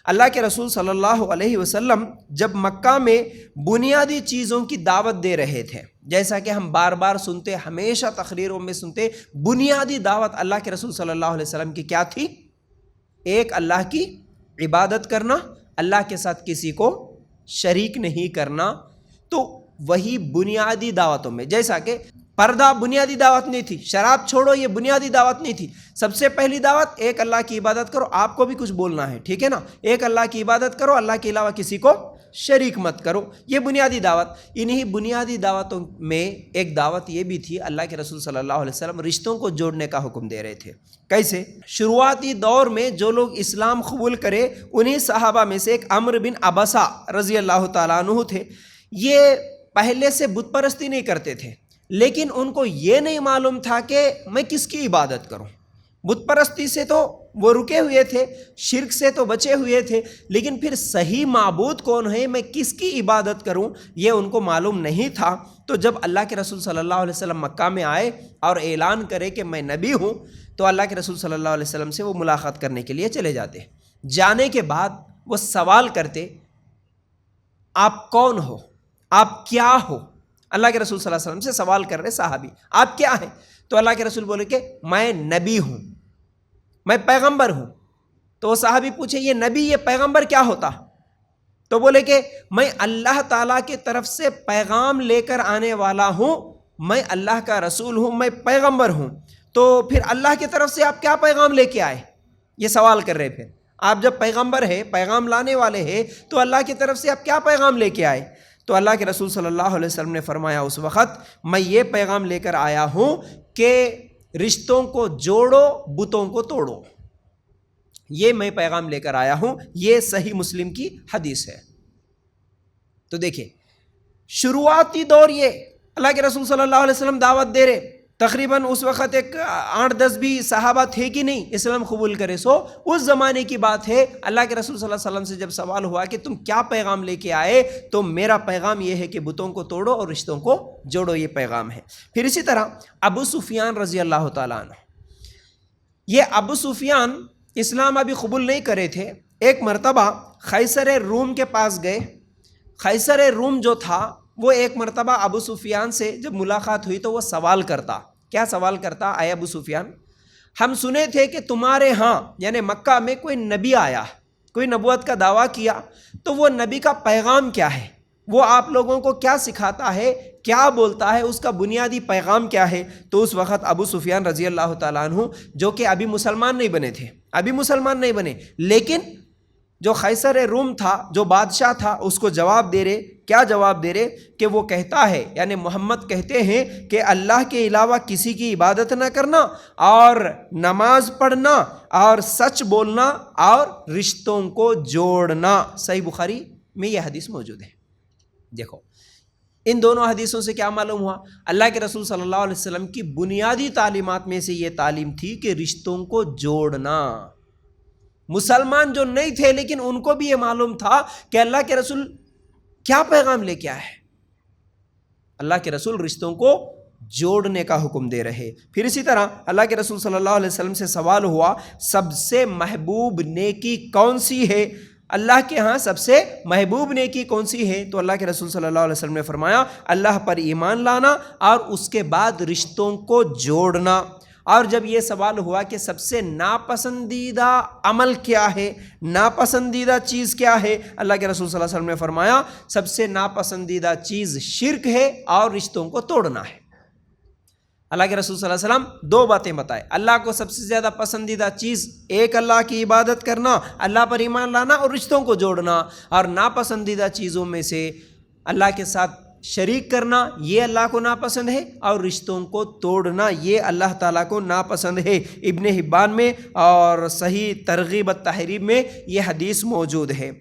اللہ کے رسول صلی اللہ علیہ وسلم جب مکہ میں بنیادی چیزوں کی دعوت دے رہے تھے، جیسا کہ ہم بار بار سنتے، ہمیشہ تقریروں میں سنتے، بنیادی دعوت اللہ کے رسول صلی اللہ علیہ وسلم کی کیا تھی؟ ایک اللہ کی عبادت کرنا، اللہ کے ساتھ کسی کو شریک نہیں کرنا۔ تو وہی بنیادی دعوتوں میں، جیسا کہ پردہ بنیادی دعوت نہیں تھی، شراب چھوڑو یہ بنیادی دعوت نہیں تھی، سب سے پہلی دعوت ایک اللہ کی عبادت کرو، آپ کو بھی کچھ بولنا ہے، ٹھیک ہے نا، ایک اللہ کی عبادت کرو، اللہ کے علاوہ کسی کو شریک مت کرو، یہ بنیادی دعوت۔ انہی بنیادی دعوتوں میں ایک دعوت یہ بھی تھی، اللہ کے رسول صلی اللہ علیہ وسلم رشتوں کو جوڑنے کا حکم دے رہے تھے۔ کیسے؟ شروعاتی دور میں جو لوگ اسلام قبول کرے انہی صحابہ میں سے ایک عمرو بن عبسہ رضی اللہ تعالیٰ عنہ تھے۔ یہ پہلے سے بت پرستی نہیں کرتے تھے، لیکن ان کو یہ نہیں معلوم تھا کہ میں کس کی عبادت کروں۔ بت پرستی سے تو وہ رکے ہوئے تھے، شرک سے تو بچے ہوئے تھے، لیکن پھر صحیح معبود کون ہے، میں کس کی عبادت کروں، یہ ان کو معلوم نہیں تھا۔ تو جب اللہ کے رسول صلی اللہ علیہ وسلم مکہ میں آئے اور اعلان کرے کہ میں نبی ہوں، تو اللہ کے رسول صلی اللہ علیہ وسلم سے وہ ملاقات کرنے کے لیے چلے جاتے۔ جانے کے بعد وہ سوال کرتے، آپ کون ہو، آپ کیا ہو؟ اللہ کے رسول صلی اللہ علیہ وسلم سے سوال کر رہے صحابی، آپ کیا ہیں؟ تو اللہ کے رسول بولے کہ میں نبی ہوں، میں پیغمبر ہوں۔ تو وہ صحابی پوچھے، یہ نبی، یہ پیغمبر کیا ہوتا؟ تو بولے کہ میں اللہ تعالیٰ کی طرف سے پیغام لے کر آنے والا ہوں، میں اللہ کا رسول ہوں، میں پیغمبر ہوں۔ تو پھر اللہ کی طرف سے آپ کیا پیغام لے کے آئے؟ یہ سوال کر رہے۔ پھر آپ جب پیغمبر ہے، پیغام لانے والے ہیں، تو اللہ کی طرف سے آپ کیا پیغام لے کے آئے؟ تو اللہ کے رسول صلی اللہ علیہ وسلم نے فرمایا اس وقت، میں یہ پیغام لے کر آیا ہوں کہ رشتوں کو جوڑو، بتوں کو توڑو، یہ میں پیغام لے کر آیا ہوں۔ یہ صحیح مسلم کی حدیث ہے۔ تو دیکھیں، شروعاتی دور یہ اللہ کے رسول صلی اللہ علیہ وسلم دعوت دے رہے، تقریباً اس وقت ایک 8-10 بھی صحابہ تھے کہ نہیں اسلام قبول کرے، سو اس زمانے کی بات ہے۔ اللہ کے رسول صلی اللہ علیہ وسلم سے جب سوال ہوا کہ تم کیا پیغام لے کے آئے، تو میرا پیغام یہ ہے کہ بتوں کو توڑو اور رشتوں کو جوڑو، یہ پیغام ہے۔ پھر اسی طرح ابو سفیان رضی اللہ تعالیٰ عنہ، یہ ابو سفیان اسلام ابھی قبول نہیں کرے تھے۔ ایک مرتبہ قیصر روم کے پاس گئے۔ قیصر روم جو تھا وہ ایک مرتبہ ابو سفیان سے جب ملاقات ہوئی تو وہ سوال کرتا، کیا سوال کرتا؟ اے ابو سفیان، ہم سنے تھے کہ تمہارے ہاں یعنی مکہ میں کوئی نبی آیا، کوئی نبوت کا دعویٰ کیا، تو وہ نبی کا پیغام کیا ہے، وہ آپ لوگوں کو کیا سکھاتا ہے، کیا بولتا ہے، اس کا بنیادی پیغام کیا ہے؟ تو اس وقت ابو سفیان رضی اللہ تعالیٰ عنہ، جو کہ ابھی مسلمان نہیں بنے تھے، ابھی مسلمان نہیں بنے، لیکن جو قیصر روم تھا، جو بادشاہ تھا، اس کو جواب دے رہے، کیا جواب دے رہے کہ وہ کہتا ہے، یعنی محمد کہتے ہیں کہ اللہ کے علاوہ کسی کی عبادت نہ کرنا، اور نماز پڑھنا، اور سچ بولنا، اور رشتوں کو جوڑنا۔ صحیح بخاری میں یہ حدیث موجود ہے۔ دیکھو ان دونوں حدیثوں سے کیا معلوم ہوا؟ اللہ کے رسول صلی اللہ علیہ وسلم کی بنیادی تعلیمات میں سے یہ تعلیم تھی کہ رشتوں کو جوڑنا۔ مسلمان جو نہیں تھے لیکن ان کو بھی یہ معلوم تھا کہ اللہ کے رسول کیا پیغام لے کے آئے ہیں۔ اللہ کے رسول رشتوں کو جوڑنے کا حکم دے رہے۔ پھر اسی طرح اللہ کے رسول صلی اللہ علیہ وسلم سے سوال ہوا، سب سے محبوب نیکی کون سی ہے؟ اللہ کے ہاں سب سے محبوب نیکی کون سی ہے؟ تو اللہ کے رسول صلی اللہ علیہ وسلم نے فرمایا، اللہ پر ایمان لانا اور اس کے بعد رشتوں کو جوڑنا۔ اور جب یہ سوال ہوا کہ سب سے ناپسندیدہ عمل کیا ہے، ناپسندیدہ چیز کیا ہے، اللہ کے رسول صلی اللہ علیہ وسلم نے فرمایا سب سے ناپسندیدہ چیز شرک ہے اور رشتوں کو توڑنا ہے۔ اللہ کے رسول صلی اللہ علیہ وسلم دو باتیں بتائے، اللہ کو سب سے زیادہ پسندیدہ چیز ایک اللہ کی عبادت کرنا، اللہ پر ایمان لانا اور رشتوں کو جوڑنا، اور ناپسندیدہ چیزوں میں سے اللہ کے ساتھ شریک کرنا، یہ اللہ کو ناپسند ہے، اور رشتوں کو توڑنا یہ اللہ تعالیٰ کو ناپسند ہے۔ ابن حبان میں اور صحیح ترغیب التحریب میں یہ حدیث موجود ہے۔